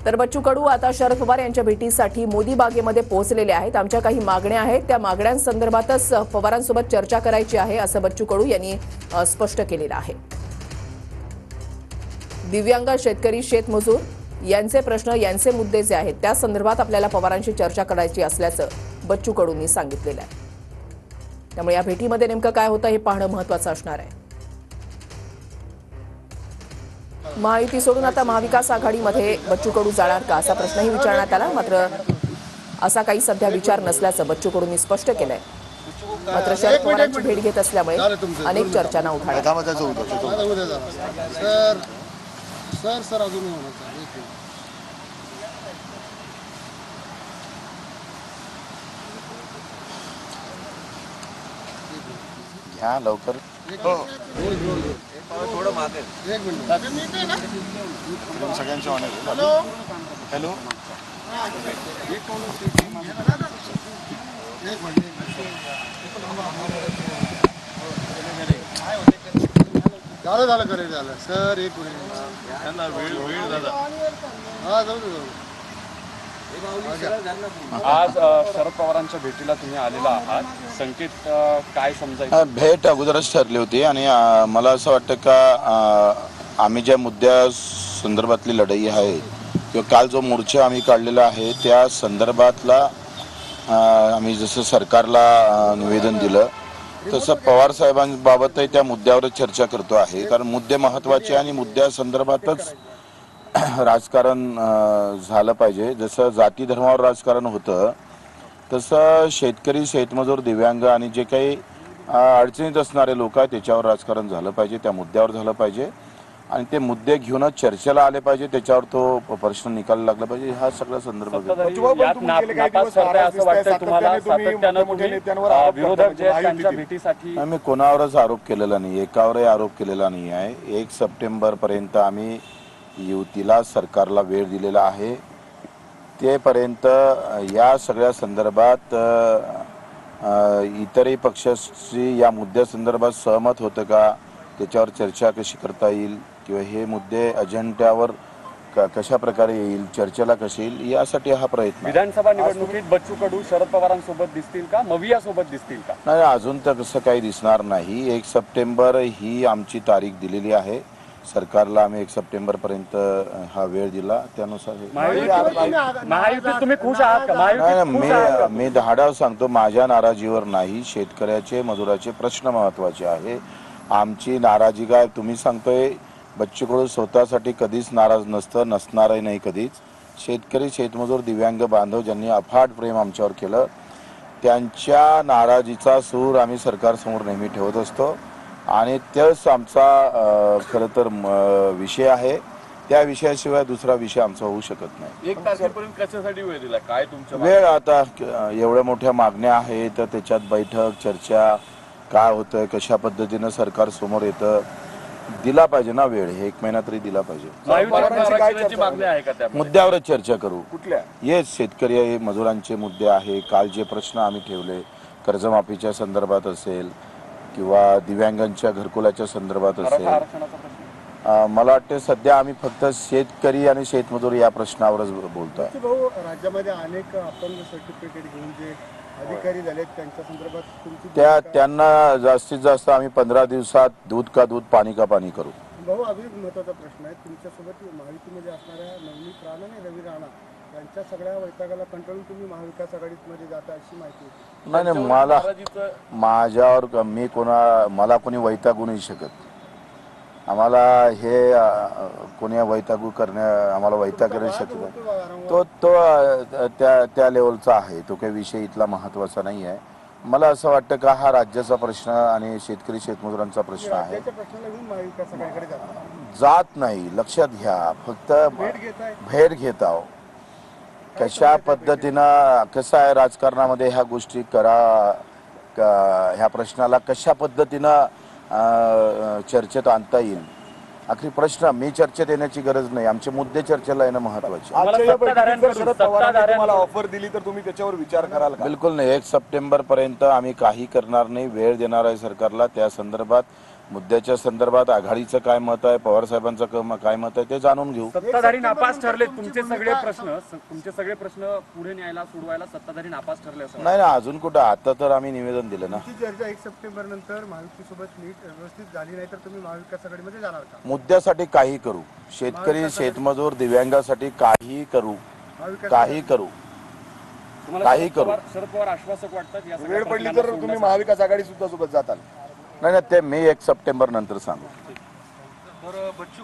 तर बच्चू कडू आता शरद पवार यांच्या भेटीसाठी मोदी बागेमध्ये पोहोचलेले आहेत। आमच्या काही मागण्या आहेत, त्या मागण्यांसंदर्भातच पवारांसोबत चर्चा करायची आहे असं बच्चू कडू यांनी स्पष्ट केलेलं आहे। दिव्यांग, शेतकरी, शेतमजूर यांचे प्रश्न, यांचे मुद्दे जे आहेत त्या संदर्भात आपल्याला पवारांशी चर्चा करायची असल्याचं बच्चू कडूंनी सांगितलेलं आहे। त्यामुळे या भेटीमध्ये नेमकं काय होतं हे पाहणं महत्त्वाचं असणार आहे। महायुती सोडून आता महाविकास आघाडीमध्ये बच्चू कडू जाणार का असा प्रश्नही विचारण्यात आला, मात्र असा काही सध्या विचार नसल्याचं बच्चू कडूंनी स्पष्ट केलंय। मात्र शरद पवारांची भेट घेत असल्यामुळे अनेक चर्चांना उधाण आलं। घ्या लवकर थोडं मागे एक मिनिट सगळ्यांच्या हॅलो हॅलो झालं करे झालं सर एक वेळ दादा हा जाऊ दे आज शरद पवारांच्या भेटीला तुम्ही आलेला आहात, संकेत काय समजायचं? भेट अगोदरच ठरली होती आणि मला असं वाटतं का आम्ही ज्या मुद्द्या संदर्भातली लढाई आहे किंवा काल जो मोर्चा आम्ही काढलेला आहे त्या संदर्भातला आम्ही जसं सरकारला निवेदन दिलं तसं पवार साहेबांबाबतही त्या मुद्द्यावरच चर्चा करतो आहे, कारण मुद्दे महत्त्वाचे आणि मुद्द्या संदर्भातच राजकारण झालं पाहिजे। जसं जाती धर्मावर राजकारण होतं तसं शेतकरी, शेतमजूर, दिव्यांग आणि जे काही अडचणीत असणारे लोक आहेत त्याच्यावर राजकारण झालं पाहिजे, त्या मुद्द्यावर झालं पाहिजे आणि ते मुद्दे घेऊनच चर्चेला आले पाहिजे, त्याच्यावर तो प्रश्न निकाल लागला पाहिजे। हा सगळा संदर्भ आम्ही कोणावरच आरोप केलेला नाही, एकावरही आरोप केलेला नाही आहे। 1 सप्टेंबर पर्यंत आम्ही युतीला सरकारला वेळ दिलेला आहे, तेपर्यंत या सगळ्या संदर्भात इतरही पक्षाशी या मुद्द्यासंदर्भात सहमत होतं का, त्याच्यावर चर्चा कशी करता येईल किंवा हे मुद्दे अजेंड्यावर कशा प्रकारे येईल, चर्चेला कशी येईल, यासाठी हा प्रयत्न। विधानसभा निवडणुकीत बच्चू कडू शरद पवारांसोबत दिसतील का, मविया सोबत दिसतील का? नाही, अजून तर कसं काही दिसणार नाही। 1 सप्टेंबर ही आमची तारीख दिलेली आहे सरकारला, आम्ही 1 सप्टेंबर पर्यंत हा वेळ दिला, त्यानुसार तुम्ही खुश आहात का? मी धाडाव सांगतो, माझ्या नाराजीवर नाही, शेतकऱ्याचे, मजुराचे प्रश्न महत्त्वाचे आहे। आमची नाराजी काय, तुम्ही सांगतोय बच्चू कडू स्वतःसाठी कधीच नाराज नसतं, नसणारही नाही कधीच। शेतकरी, शेतमजूर, दिव्यांग बांधव ज्यांनी अफाट प्रेम आमच्यावर केलं त्यांच्या नाराजीचा सूर आम्ही सरकारसमोर नेहमी ठेवत असतो आणि तेच आमचा खरं तर विषय आहे। त्या विषयाशिवाय दुसरा विषय आमचा होऊ शकत नाही। 1 तारखेपर्यंत कशासाठी वेळ दिला, काय तुमच्या वेळ? आता एवढ्या मोठ्या मागण्या आहेत तर त्याच्यात बैठक, चर्चा, काय होतंय, कशा पद्धतीनं सरकार समोर येतं, दिला पाहिजे ना वेळ, 1 महिना तरी दिला पाहिजे। मुद्द्यावरच चर्चा करू। कुठल्या? हेच शेतकरी मजुरांचे मुद्दे आहे, काल जे प्रश्न आम्ही ठेवले कर्जमाफीच्या संदर्भात असेल किंवा दिव्यांगांच्या घरकुलाच्या संदर्भात असेल, मला वाटतं सध्या आम्ही फक्त शेतकरी आणि शेतमजूर या प्रश्नावरच बोलतोय। भाऊ, राज्यामध्ये अनेक अपंग सर्टिफिकेट घेऊन जे अधिकारी झालेत त्यांच्या संदर्भात त्यांना जास्तीत जास्त आम्ही 15 दिवसात दूध का दूध, पाणी का पाणी करू। भाऊ, अगदी महत्त्वाचा प्रश्न आहे, तुमच्यासोबत महायुतीमध्ये असणाऱ्या नवनीत राणा आणि रवी राणा यांच्या सगळ्या वैतागाला कंटाळून तुम्ही महाविकास आघाडीमध्ये जाता अशी माहिती होती। नाही, माझ्यावर मला कोणी वैतागू नाही शकत। आम्हाला हे कोणी वैतागू आम्हाला वैताग करू शकत तो त्या लेवलचा आहे, तो काही विषय इथला महत्त्वाचा नाही आहे। मला असं वाटतं का हा राज्याचा प्रश्न आणि शेतकरी, शेतमजुरांचा प्रश्न आहे, जात नाही। लक्षात घ्या, फक्त भेट घेत आहो, कशा पद्धतीनं कसं आहे राजकारणामध्ये ह्या गोष्टी करा, ह्या प्रश्नाला कशा पद्धतीनं चर्चेत आणता येईल। आखरी प्रश्न, मी चर्चेत येण्याची गरज नाही, आमचे मुद्दे चर्चेला येणं महत्त्वाचे। ऑफर दिली तर तुम्ही त्याच्यावर विचार कराल का? बिलकुल नाही, 1 सप्टेंबर पर्यंत आम्ही काही करणार नाही, वेळ देणार आहे सरकारला, त्या संदर्भात मुद्द्याच्या संदर्भात आघाडीचं काय मत आहे, पवार साहेबांचं काय मत आहे ते जाणून घेऊ. सत्ताधारी नापास ठरले, तुमचे सगळे प्रश्न पुढे न्यायला सोडवायला सत्ताधारी नापास ठरले असं नाही ना, अजून कुठं, आता तर आम्ही निवेदन दिलं ना. तुमची चर्चा 1 सप्टेंबर नंतर महायुतीसोबत नीट व्यवस्थित झाली नाही तर तुम्ही महाविकास आघाडीमध्ये जाणार का? मुद्द्यासाठी काही करू, शेतकरी शेतमजूर दिव्यांगासाठी काही करू, काही करू, काही करू. शरद पवार आश्वासक वाटतात या वेळ पडली तर तुम्ही महाविकास आघाडी सुद्धा सोबत जाताल? नाही नाही, ते मी 1 सप्टेंबर नंतर सांगू. तर बच्चू